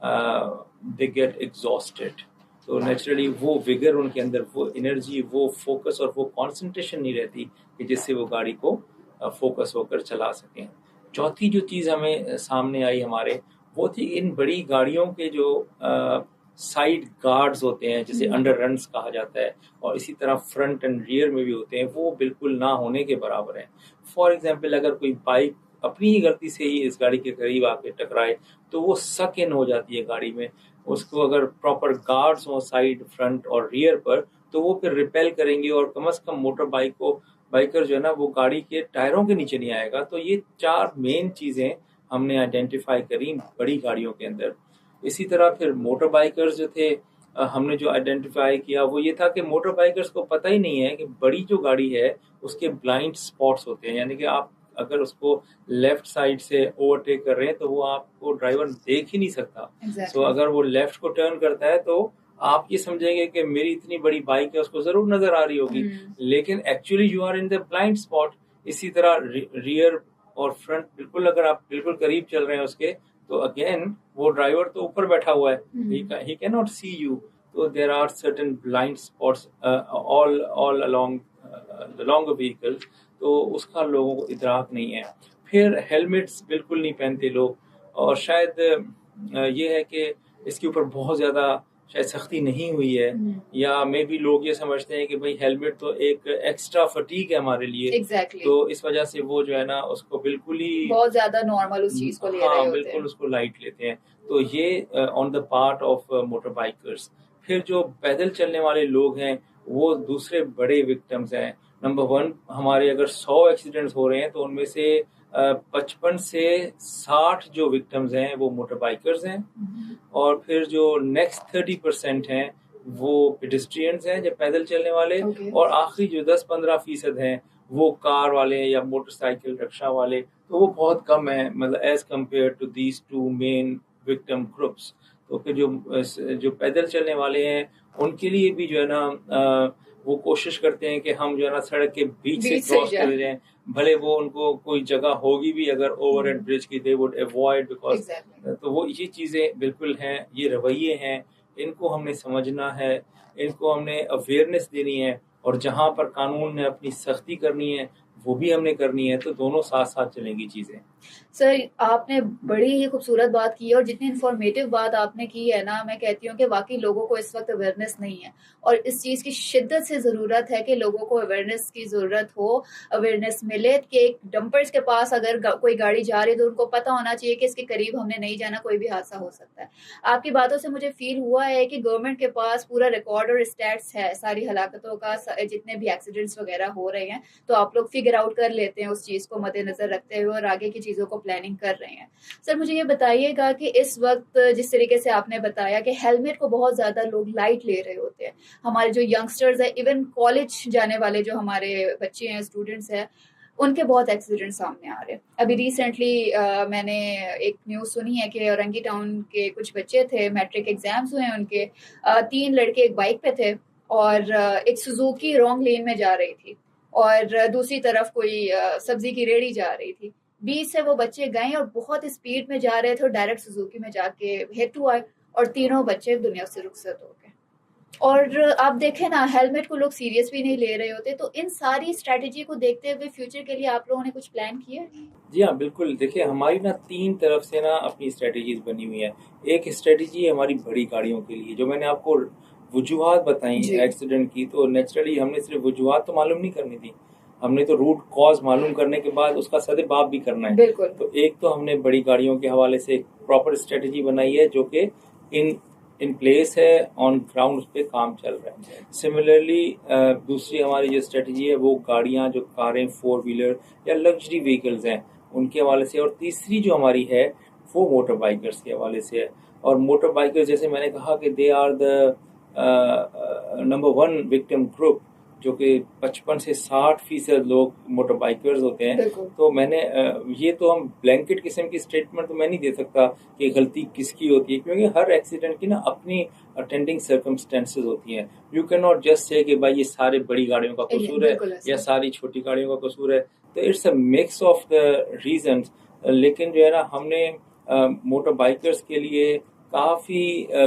دے get exhausted. تو naturally وہ وگر ان کے اندر, وہ انرجی, وہ فوکس اور وہ کانسنٹریشن نہیں رہتی کہ جس سے وہ گاڑی کو فوکس ہو کر چلا سکیں. چوتھی جو چیز ہمیں سامنے آئی ہمارے, وہ تھی ان بڑی گاڑیوں کے جو سائڈ گارڈز ہوتے ہیں جسے انڈر رنس کہا جاتا ہے, اور اسی طرح فرنٹ اینڈ ریئر میں بھی ہوتے ہیں, وہ بالکل نہ ہونے کے برابر ہیں. فار ایگزامپل اگر کوئی بائک اپنی ہی غلطی سے ہی اس گاڑی کے قریب آ کے ٹکرائے تو وہ سک ان ہو جاتی ہے گاڑی میں. اس کو اگر پراپر گارڈز ہوں سائڈ, فرنٹ اور ریئر پر, تو وہ پھر ریپیل کریں گے, اور کم از کم موٹر بائکر جو ہے نا وہ گاڑی کے ٹائروں کے نیچے نہیں آئے گا. تو یہ 4 مین چیزیں ہم نے آئیڈینٹیفائی کری بڑی گاڑیوں کے اندر. اسی طرح پھر موٹر بائکرز جو تھے, ہم نے جو آئیڈینٹیفائی کیا وہ یہ تھا کہ موٹر بائکرز کو پتہ ہی نہیں ہے کہ بڑی جو گاڑی ہے اس کے بلائنڈ سپاٹس ہوتے ہیں, یعنی کہ آپ اگر اس کو لیفٹ سائڈ سے اوورٹیک کر رہے ہیں تو وہ آپ کو ڈرائیور دیکھ ہی نہیں سکتا. سو اگر وہ لیفٹ کو ٹرن کرتا ہے تو آپ یہ سمجھیں گے کہ میری اتنی بڑی بائک ہے اس کو ضرور نظر آ رہی ہوگی, لیکن actually you are in the blind spot. اسی طرح ریئر اور فرنٹ بالکل اگر آپ بالکل قریب چل رہے ہیں اس کے, تو اگین وہ ڈرائیور تو اوپر بیٹھا ہوا ہے, ہی کی ناٹ سی یو. تو there are certain blind spots all along the vehicle, تو اس کا لوگوں کو ادراک نہیں ہے. پھر ہیلمٹس بالکل نہیں پہنتے لوگ, اور شاید یہ ہے کہ اس کے اوپر بہت زیادہ شاید سختی نہیں ہوئی ہے, یا مے بی لوگ یہ سمجھتے ہیں کہ بھئی ہیلمٹ تو ایک ایکسٹرا فٹیگ ہے ہمارے لیے, تو اس وجہ سے وہ جو ہے نا اس کو بالکل ہی بہت زیادہ نارمل اس چیز کو لے رہے ہوتے ہیں, بالکل اس کو لائٹ لیتے ہیں. تو یہ on the part of motor bikers. پھر جو پیدل چلنے والے لوگ ہیں وہ دوسرے بڑے وکٹمز ہیں. نمبر 1, ہمارے اگر 100 ایکسیڈنٹس ہو رہے ہیں تو ان میں سے 55 سے 60 جو وکٹمز ہیں وہ موٹر بائکرز ہیں, اور پھر جو نیکسٹ 30% ہیں وہ پیڈسٹرینز ہیں جو پیدل چلنے والے, اور آخری جو 10-15% ہیں وہ کار والے یا موٹر سائیکل رکشہ والے. تو وہ بہت کم ہیں, مطلب as compared to these 2 main victim groups. تو پھر جو پیدل چلنے والے ہیں ان کے لیے بھی جو ہے نا وہ کوشش کرتے ہیں کہ ہم جو ہے نا سڑک کے بیچ سے کراس کر جائیں, بھلے وہ ان کو کوئی جگہ ہوگی بھی اگر اوور ہیڈ برج کی, دے وڈ ایوائڈ بیکاز. تو وہ یہ چیزیں بالکل ہیں, یہ رویے ہیں, ان کو ہم نے سمجھنا ہے, ان کو ہم نے اویئرنیس دینی ہے, اور جہاں پر قانون نے اپنی سختی کرنی ہے وہ بھی ہم نے کرنی ہے. تو دونوں ساتھ ساتھ چلیں گی چیزیں. سر آپ نے بڑی ہی خوبصورت بات کی ہے, اور جتنی انفارمیٹیو بات آپ نے کی ہے نا, میں کہتی ہوں کہ واقعی لوگوں کو اس وقت اویئرنیس نہیں ہے, اور اس چیز کی شدت سے ضرورت ہے کہ لوگوں کو اویئرنیس کی ضرورت ہو, اویئرنیس ملے کہ ڈمپرز کے پاس اگر کوئی گاڑی جا رہی ہے تو ان کو پتہ ہونا چاہیے کہ اس کے قریب ہم نے نہیں جانا, کوئی بھی حادثہ ہو سکتا ہے. آپ کی باتوں سے مجھے فیل ہوا ہے کہ گورنمنٹ کے پاس پورا ریکارڈ اور اسٹیٹس ہے ساری ہلاکتوں کا, جتنے بھی ایکسیڈنٹس وغیرہ ہو رہے ہیں, تو آپ لوگ فگر آؤٹ کر لیتے ہیں اس چیز کو مد نظر رکھتے ہوئے, اور آگے کی چیزوں کو پلاننگ کر رہے ہیں. سر مجھے یہ بتائیے گا کہ اس وقت جس طریقے سے آپ نے بتایا کہ ہیلمٹ کو بہت زیادہ لوگ لائٹ لے رہے ہوتے ہیں, ہمارے جو ینگسٹرز ہیں, ایون کالج جانے والے جو ہمارے بچے ہیں, اسٹوڈنٹس ہیں, ان کے بہت ایکسیڈنٹ سامنے آ رہے ہیں. ابھی ریسنٹلی میں نے ایک نیوز سنی ہے کہ اورنگی ٹاؤن کے کچھ بچے تھے, میٹرک ایگزامز ہوئے ان کے, 3 لڑکے ایک بائک پہ تھے, اور ایک سوزوکی رانگ لین میں جا رہی تھی, اور دوسری طرف کوئی سبزی کی ریڑھی جا رہی تھی. 20 سے وہ بچے گئے اور بہت اسپیڈ میں جا رہے تھے, اور ڈائریکٹ سوزوکی میں جا کے ہٹ ہوا, اور تینوں بچے دنیا سے رخصت ہو گئے. اور آپ دیکھیں نا, ہیلمٹ کو لوگ سیریس بھی نہیں لے رہے ہوتے. تو ان ساری اسٹریٹجی کو دیکھتے ہوئے فیوچر کے لیے آپ لوگوں نے کچھ پلان کیا ہے؟ جی ہاں بالکل. دیکھیں ہماری نا 3 طرف سے نا اپنی اسٹریٹجیز بنی ہوئی ہیں. ایک اسٹریٹجی ہے ہماری بڑی گاڑیوں کے لیے, جو میں نے آپ کو وجوہات بتائیں ایکسیڈنٹ کی, تو نیچرلی ہم نے صرف وجوہات تو معلوم نہیں کرنی تھی, ہم نے تو روٹ کاز معلوم کرنے کے بعد اس کا سدباب بھی کرنا ہے. بالکل. تو ایک تو ہم نے بڑی گاڑیوں کے حوالے سے ایک پراپر اسٹریٹجی بنائی ہے جو کہ ان پلیس ہے, آن گراؤنڈ اس پہ کام چل رہا ہے. سملرلی دوسری ہماری جو اسٹریٹجی ہے وہ گاڑیاں, جو کاریں 4 ویلر یا لگژری وہیکلز ہیں, ان کے حوالے سے. اور تیسری جو ہماری ہے وہ موٹر بائکرز کے حوالے سے ہے. اور موٹر بائکرز جیسے میں نے کہا کہ they are the number 1 victim group, جو کہ 55 سے 60% لوگ موٹر بائکرز ہوتے ہیں. تو میں نے یہ تو ہم بلینکٹ قسم کی اسٹیٹمنٹ تو میں نہیں دے سکتا کہ غلطی کس کی ہوتی ہے, کیونکہ ہر ایکسیڈنٹ کی نا اپنی اٹینڈنگ سرکمسٹینسز ہوتی ہیں. You can not just say کہ بھائی یہ سارے بڑی گاڑیوں کا قصور ہے یا ساری چھوٹی گاڑیوں کا قصور ہے. تو it's a mix of the reasons. لیکن جو ہے نا ہم نے موٹر بائکرز کے لیے کافی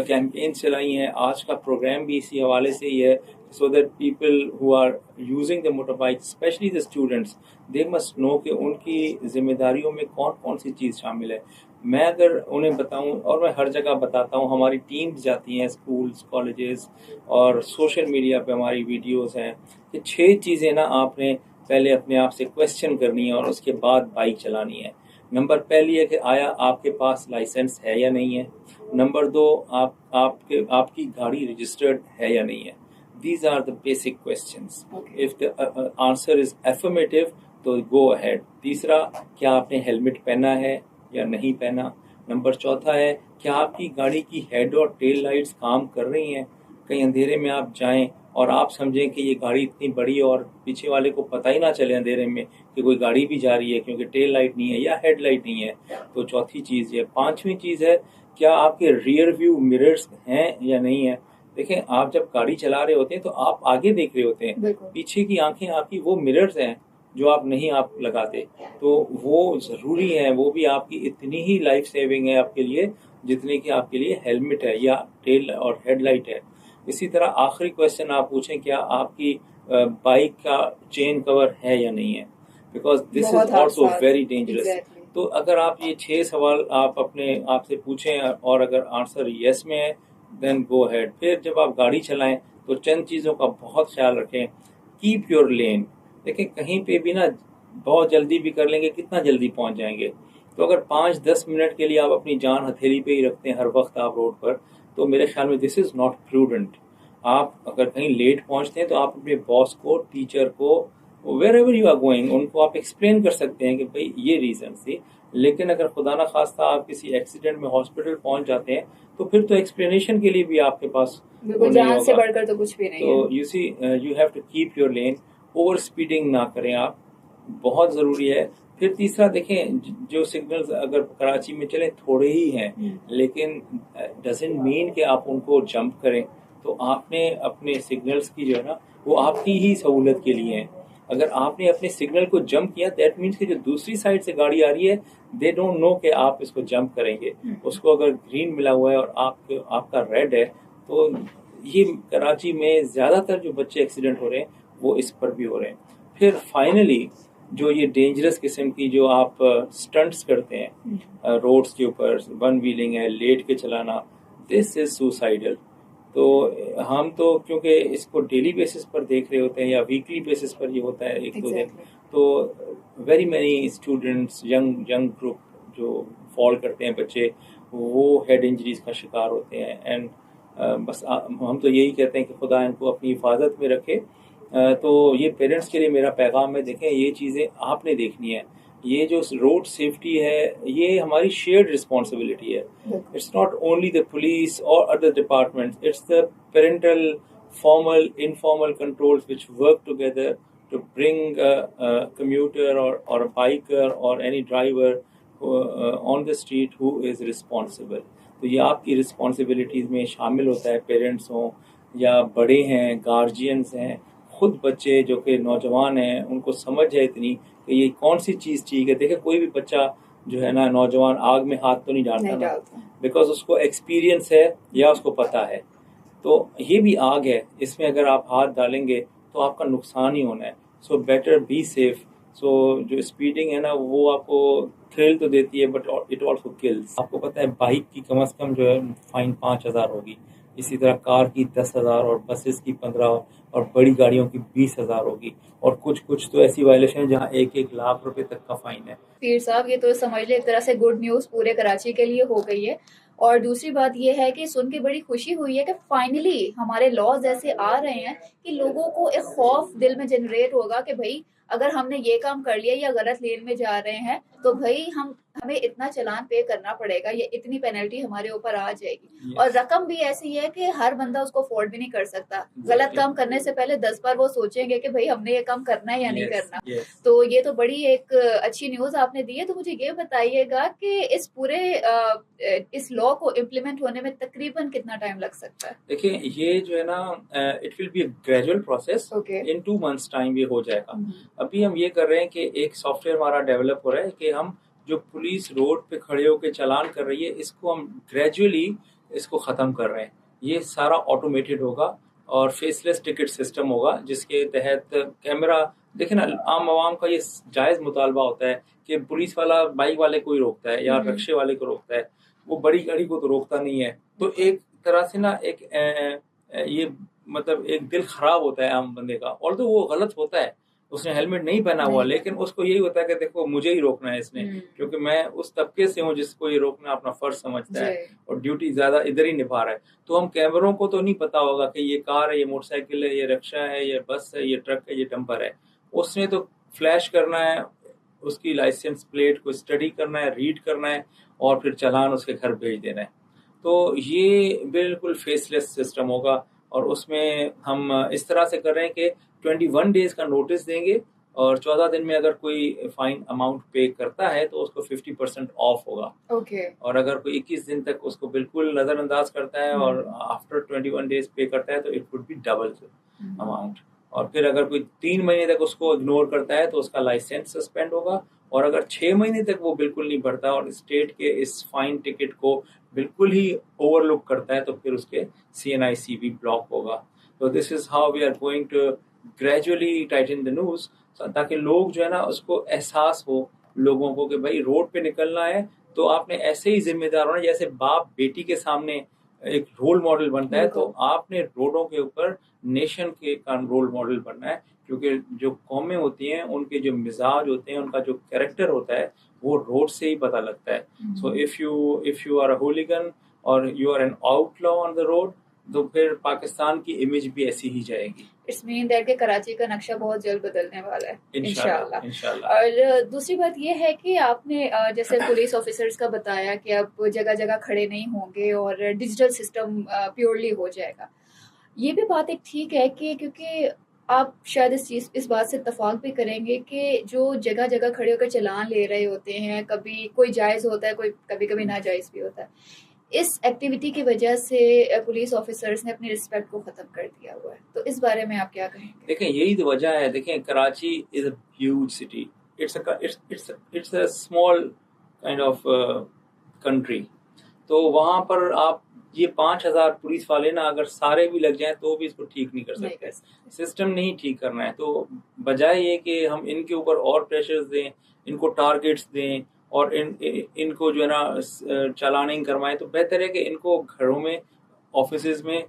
کیمپین چلائی ہیں. آج کا پروگرام بھی اسی حوالے سے ہی ہے, so that people who are using the motorbikes, especially the students, they must know کہ ان کی ذمہ داریوں میں کون کون سی چیز شامل ہے. میں اگر انہیں بتاؤں, اور میں ہر جگہ بتاتا ہوں, ہماری ٹیمز جاتی ہیں اسکولز, کالجز, اور سوشل میڈیا پہ ہماری ویڈیوز ہیں, کہ 6 چیزیں نا آپ نے پہلے اپنے آپ سے کویسچن کرنی ہے اور اس کے بعد بائک چلانی ہے. نمبر پہلی ہے کہ آیا آپ کے پاس لائسنس ہے یا نہیں ہے. نمبر 2, آپ کی گاڑی رجسٹرڈ ہے یا نہیں ہے. These are the basic questions. Okay. If the answer is affirmative, تو go ahead. تیسرا, کیا آپ نے ہیلمٹ پہنا ہے یا نہیں پہنا. نمبر 4 ہے, کیا آپ کی گاڑی کی ہیڈ اور ٹیل لائٹس کام کر رہی ہیں. کہیں اندھیرے میں آپ جائیں اور آپ سمجھیں کہ یہ گاڑی اتنی بڑی ہے اور پیچھے والے کو پتہ ہی نہ چلے اندھیرے میں کہ کوئی گاڑی بھی جا رہی ہے کیونکہ ٹیل لائٹ نہیں ہے یا ہیڈ لائٹ نہیں ہے. تو چوتھی چیز یہ. 5ویں چیز ہے, کیا آپ کے ریئر ویو مررز ہیں یا نہیں ہے. دیکھیں, آپ جب گاڑی چلا رہے ہوتے ہیں تو آپ آگے دیکھ رہے ہوتے ہیں, پیچھے کی آنکھیں آپ کی وہ مررز ہیں جو آپ نہیں آپ لگاتے, تو وہ ضروری ہیں. وہ بھی آپ کی اتنی ہی لائف سیونگ ہے آپ کے لیے جتنے کہ آپ کے لیے ہیلمٹ ہے یا ٹیل اور ہیڈ لائٹ ہے. اسی طرح آخری کویشچن آپ پوچھیں, کیا آپ کی بائک کا چین کور ہے یا نہیں ہے, because this is also very dangerous. تو اگر آپ یہ 6 سوال آپ اپنے آپ سے پوچھیں اور اگر آنسر یس میں ہے, دین گو ہیڈ. پھر جب آپ گاڑی چلائیں تو چند چیزوں کا بہت خیال رکھیں. کیپ یور لین. دیکھیں, کہیں پہ بھی نا بہت جلدی بھی کر لیں گے, کتنا جلدی پہنچ جائیں گے. تو اگر 5-10 منٹ کے لیے آپ اپنی جان ہتھیلی پہ ہی رکھتے ہیں ہر وقت آپ روڈ پر, تو میرے خیال میں دس از ناٹ پروڈنٹ. آپ اگر کہیں لیٹ پہنچتے ہیں تو آپ اپنے باس کو, ٹیچر کو, wherever you are going, ان کو آپ ایکسپلین کر سکتے ہیں کہ بھائی یہ ریزن تھی. لیکن اگر خدا نہ خواستہ آپ کسی ایکسیڈنٹ میں ہاسپٹل پہنچ جاتے ہیں تو پھر تو ایکسپلینیشن کے لیے بھی آپ کے پاس جان سے بڑھ کر تو کچھ بھی نہیں ہے. تو you see you have to keep your lane. Over speeding نہ کریں آپ, بہت ضروری ہے. پھر تیسرا, دیکھیں جو سگنلز اگر کراچی میں چلیں تھوڑے ہی ہیں, لیکن ڈزنٹ مین کہ آپ ان کو جمپ کریں. تو آپ نے اپنے سگنلز کی جو ہے نا وہ آپ کی ہی سہولت کے لیے ہیں. اگر آپ نے اپنے سگنل کو جمپ کیا, دیٹ مینس کہ جو دوسری سائڈ سے گاڑی آ رہی ہے دے ڈونٹ نو کہ آپ اس کو جمپ کریں گے. اس کو اگر گرین ملا ہوا ہے اور آپ کا ریڈ ہے, تو یہ کراچی میں زیادہ تر جو بچے ایکسیڈنٹ ہو رہے ہیں وہ اس پر بھی ہو رہے ہیں. پھر فائنلی جو یہ ڈینجرس قسم کی جو آپ سٹنٹس کرتے ہیں روڈز کے اوپر, 1 ویلنگ ہے, لیٹ کے چلانا, دس از سوسائڈل. تو ہم تو کیونکہ اس کو ڈیلی بیسس پر دیکھ رہے ہوتے ہیں یا ویکلی بیسس پر یہ ہوتا ہے 1-2 دن, تو very many students, young group جو فال کرتے ہیں بچے, وہ ہیڈ انجریز کا شکار ہوتے ہیں. اینڈ بس ہم تو یہی کہتے ہیں کہ خدا ان کو اپنی حفاظت میں رکھے. تو یہ پیرنٹس کے لیے میرا پیغام ہے, دیکھیں یہ چیزیں آپ نے دیکھنی ہے. یہ جو روڈ سیفٹی ہے یہ ہماری شیئرڈ رسپانسبلٹی ہے. It's not only the police اور other departments, it's the parental formal informal controls which work together to bring a commuter or a biker or any driver on the street who is responsible. تو یہ آپ کی responsibilities میں شامل ہوتا ہے, parents ہوں یا بڑے ہیں, گارجینز ہیں, خود بچے جو کہ نوجوان ہیں, ان کو سمجھ ہے اتنی کہ یہ کون سی چیز ٹھیک ہے. دیکھیں کوئی بھی بچہ جو ہے نا نوجوان آگ میں ہاتھ تو نہیں ڈالتا نا, بیکاز اس کو ایکسپیرینس ہے یا اس کو پتہ ہے. تو یہ بھی آگ ہے, اس میں اگر آپ ہاتھ ڈالیں گے تو آپ کا نقصان ہی ہونا ہے. So better be safe. سو جو اسپیڈنگ ہے نا وہ آپ کو تھرل تو دیتی ہے بٹ اٹ آلسو کلز. آپ کو پتہ ہے بائک کی کم از کم جو ہے فائن 5,000 ہوگی, اسی طرح کار کی 10,000 اور بسز کی 15 اور بڑی گاڑیوں کی 20,000 ہوگی, اور کچھ تو ایسی وائلیشن ہے جہاں 1 لاکھ روپے تک کا فائن ہے. پیر صاحب, یہ تو سمجھ لیں ایک طرح سے گڈ نیوز پورے کراچی کے لیے ہو گئی ہے. اور دوسری بات یہ ہے کہ سن کے بڑی خوشی ہوئی ہے کہ فائنلی ہمارے لاز ایسے آ رہے ہیں کہ لوگوں کو ایک خوف دل میں جنریٹ ہوگا کہ بھائی اگر ہم نے یہ کام کر لیا یا غلط لین میں جا رہے ہیں تو بھائی ہمیں اتنا چلان پے کرنا پڑے گا, یا اتنی پینلٹی ہمارے اوپر آ جائے گی. اور رقم بھی ایسی ہے کہ ہر بندہ اس کو افورڈ بھی نہیں کر سکتا. غلط کام کرنے سے پہلے 10 بار وہ سوچیں گے کہ بھائی ہم نے یہ کام کرنا ہے یا نہیں کرنا. تو یہ تو بڑی ایک اچھی نیوز آپ نے دی ہے. تو مجھے یہ بتائیے گا کہ اس پورے اس لا کو امپلیمنٹ ہونے میں تقریباً کتنا ٹائم لگ سکتا ہے؟ دیکھیں یہ جو ہے نا it will be a gradual process. In 2 months time یہ ہو جائے گا. ابھی ہم یہ کر رہے ہیں کہ ایک سافٹ ویئر ہمارا ڈیولپ ہو رہا ہے کہ ہم جو پولیس روڈ پہ کھڑے ہو کے چالان کر رہی ہے اس کو ہم گریجولی اس کو ختم کر رہے ہیں. یہ سارا آٹومیٹڈ ہوگا اور فیس لیس ٹکٹ سسٹم ہوگا جس کے تحت کیمرہ. دیکھیں نا عام عوام کا یہ جائز مطالبہ ہوتا ہے کہ پولیس والا بائک والے کو ہی روکتا ہے یا رکشے والے کو روکتا ہے, وہ بڑی گاڑی کو تو روکتا نہیں ہے. تو ایک طرح سے نا ایک یہ مطلب ایک دل خراب ہوتا ہے عام بندے کا, اور تو وہ غلط ہوتا ہے, اس نے ہیلمٹ نہیں پہنا ہوا لیکن اس کو یہی ہوتا ہے کہ دیکھو مجھے ہی روکنا ہے اس نے, کیونکہ میں اس طبقے سے ہوں جس کو یہ روکنا اپنا فرض سمجھتا ہے اور ڈیوٹی زیادہ ادھر ہی نبھا رہا ہے. تو ہم کیمروں کو تو نہیں پتا ہوگا کہ یہ کار ہے, یہ موٹر سائیکل ہے, یہ رکشا ہے, یہ بس ہے, یہ ٹرک ہے, یہ ڈمپر ہے. اس نے تو فلیش کرنا ہے, اس کی لائسنس پلیٹ کو اسٹڈی کرنا ہے, ریڈ کرنا ہے اور پھر چالان اس کے گھر بھیج دینا ہے. تو یہ بالکل فیس لیس سسٹم ہوگا اور اس میں ہم اس طرح سے کر رہے ہیں کہ 21 ڈیز کا نوٹس دیں گے اور 14 دن میں اگر کوئی فائن اماؤنٹ پے کرتا ہے تو اس کو 50% آف ہوگا. اور اگر کوئی 21 دن تک اس کو بالکل نظر انداز کرتا ہے اور آفٹر 21 ڈیز پے کرتا ہے تو it would be double amount. اور پھر اگر کوئی 3 مہینے تک اس کو اگنور کرتا ہے تو اس کا لائسنس سسپینڈ ہوگا. اور اگر 6 مہینے تک وہ بالکل نہیں بھرتا اور اسٹیٹ کے اس فائن ٹکٹ کو بالکل ہی اوور لک کرتا ہے تو پھر اس کے CNIC بھی بلاک ہوگا. تو this is how we are going to gradually tighten the noose, تاکہ لوگ جو ہے نا اس کو احساس ہو لوگوں کو کہ بھائی روڈ پہ نکلنا ہے تو آپ نے ایسے ہی ذمہ دار ہونا جیسے باپ بیٹی کے سامنے ایک رول ماڈل بنتا ہے, تو آپ نے روڈوں کے اوپر نیشن کے رول ماڈل بننا ہے, کیونکہ جو قومیں ہوتی ہیں ان کے جو مزاج ہوتے ہیں, ان کا جو کیریکٹر ہوتا ہے وہ روڈ سے ہی پتہ لگتا ہے. سو if you are a hooligan اور you are an outlaw on the road تو پھر پاکستان کی امیج بھی ایسی ہی جائے گی. اٹس مین دیٹ کہ کراچی کا نقشہ بہت جلد بدلنے والا ہے انشاءاللہ. اور دوسری بات یہ ہے کہ آپ نے جیسے پولیس آفیسرز کا بتایا کہ اب جگہ جگہ کھڑے نہیں ہوں گے اور ڈیجیٹل سسٹم پیورلی ہو جائے گا. یہ بھی بات ایک ٹھیک ہے کہ کیونکہ آپ شاید اس بات سے اتفاق بھی کریں گے کہ جو جگہ جگہ کھڑے ہو کر چلان لے رہے ہوتے ہیں, کبھی کوئی جائز ہوتا ہے, کوئی کبھی ناجائز بھی ہوتا ہے, اس ایکٹیویٹی کی وجہ سے پولیس آفیسرز نے اپنی رسپیکٹ کو ختم کر دیا ہوا ہے. تو اس بارے میں آپ کیا کہیں گے؟ دیکھیں یہی تو وجہ ہے. دیکھیں Karachi is a huge city, it's a small kind of country. تو وہاں پر آپ یہ 5,000 پولیس والے نا اگر سارے بھی لگ جائیں تو بھی اس کو ٹھیک نہیں کر سکتے. سسٹم نہیں ٹھیک کرنا ہے. تو بجائے یہ کہ ہم ان کے اوپر اور پریشرز دیں, ان کو ٹارگیٹس دیں اور ان کو جو ہے نا چالاننگ کروائیں, تو بہتر ہے کہ ان کو گھروں میں, آفیسز میں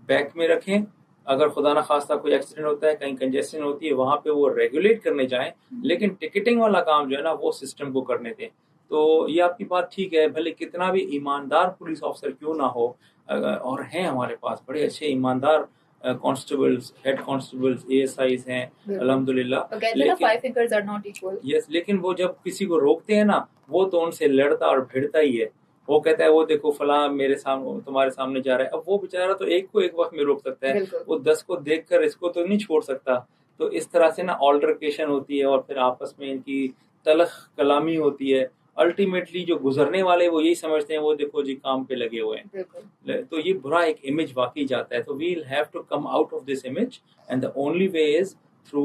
بیک میں رکھیں. اگر خدا نخواستہ کوئی ایکسیڈنٹ ہوتا ہے, کہیں کنجیشن ہوتی ہے, وہاں پہ وہ ریگولیٹ کرنے جائیں, لیکن ٹکٹنگ والا کام جو ہے نا وہ سسٹم کو کرنے دیں. تو یہ آپ کی بات ٹھیک ہے, بھلے کتنا بھی ایماندار پولیس آفیسر کیوں نہ ہو, اور ہیں ہمارے پاس بڑے اچھے ایماندار کانسٹیبلز, ہیڈ کانسٹیبلز, ASIs ہیں الحمدللہ, لیکن وہ جب کسی کو روکتے ہیں نا وہ تو ان سے لڑتا اور بھیڑتا ہی ہے. وہ کہتا ہے وہ دیکھو فلاں میرے سامنے تمہارے سامنے جا رہا ہے. اب وہ بیچارہ تو ایک کو ایک وقت میں روک سکتا ہے, وہ 10 کو دیکھ کر اس کو تو نہیں چھوڑ سکتا. تو اس طرح سے نا آلٹرکیشن ہوتی ہے اور پھر آپس میں ان کی تلخ کلامی ہوتی ہے. الٹیمیٹلی جو گزرنے والے وہ یہی سمجھتے ہیں وہ دیکھو جی کام پہ لگے ہوئے ہیں. تو یہ برا ایک امیج واقعی جاتا ہے. تو we'll have to come out of this image and the only way is through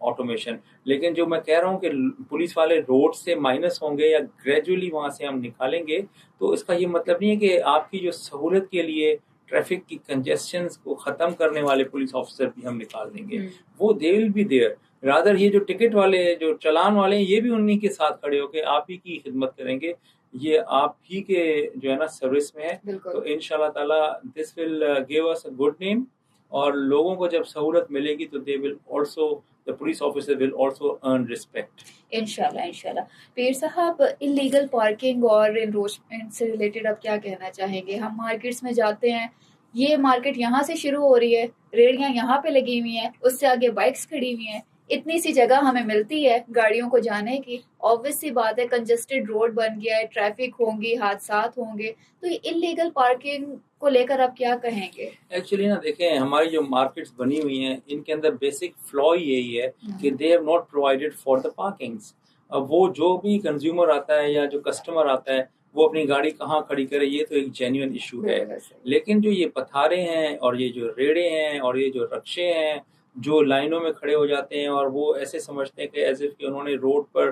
automation. لیکن جو میں کہہ رہا ہوں کہ پولیس والے روڈ سے مائنس ہوں گے یا گریجولی وہاں سے ہم نکالیں گے, تو اس کا یہ مطلب نہیں ہے کہ آپ کی جو سہولت کے لیے ٹریفک کی کنجسشنز کو ختم کرنے والے پولیس آفیسر بھی ہم نکال دیں گے. وہ دے ول بی دیئر. رادر یہ جو ٹکٹ والے, جو چلان والے ہیں, یہ بھی انہی کے ساتھ کھڑے ہو کے آپ ہی کی خدمت کریں گے. یہ آپ ہی کے جو ہے نا سروس میں ہے. تو انشاءاللہ تعالی دس will give us a good name, اور لوگوں کو جب سہولت ملے گی تو they will also, the police officer will also earn respect. انشاءاللہ. پیر صاحب, انلیگل پارکنگ اور انروچمنٹ سے ریلیٹڈ آپ کیا کہنا چاہیں گے؟ ہم مارکیٹس میں جاتے ہیں, یہ مارکیٹ یہاں سے شروع ہو رہی ہے, ریڑیاں یہاں پہ لگی ہوئی ہیں, اس سے آگے بائکس کھڑی ہوئی ہیں, اتنی سی جگہ ہمیں ملتی ہے گاڑیوں کو جانے کی. obvious سی بات ہے, کنجسٹڈ روڈ بن گیا ہے, ٹریفک ہوں گی, حادثات ہوں گے. تو یہ انلیگل پارکنگ کو لے کر آپ کیا کہیں گے؟ ایکچولی نا دیکھیں ہماری جو مارکیٹس بنی ہوئی ہیں ان کے اندر بیسک فلا یہی ہے کہ they have not provided for the parkings. اب وہ جو بھی کنزیومر آتا ہے یا جو کسٹمر آتا ہے وہ اپنی گاڑی کہاں کھڑی کرے, یہ تو ایک جینیون ایشو ہے. لیکن جو یہ پتھارے ہیں اور یہ جو ریڑے ہیں اور یہ جو رکشے ہیں جو لائنوں میں کھڑے ہو جاتے ہیں اور وہ ایسے سمجھتے ہیں کہ ایز اف کہ انہوں نے روڈ پر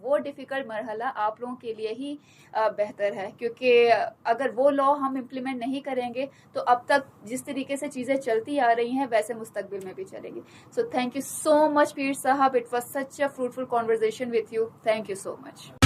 وہ ڈیفیکلٹ مرحلہ آپ لوگوں کے لیے ہی بہتر ہے، کیونکہ اگر وہ لا ہم امپلیمنٹ نہیں کریں گے تو اب تک جس طریقے سے چیزیں چلتی آ رہی ہیں ویسے مستقبل میں بھی چلیں گی. سو تھینک یو سو مچ پیر صاحب، it was such a fruitful conversation with you. Thank you so much.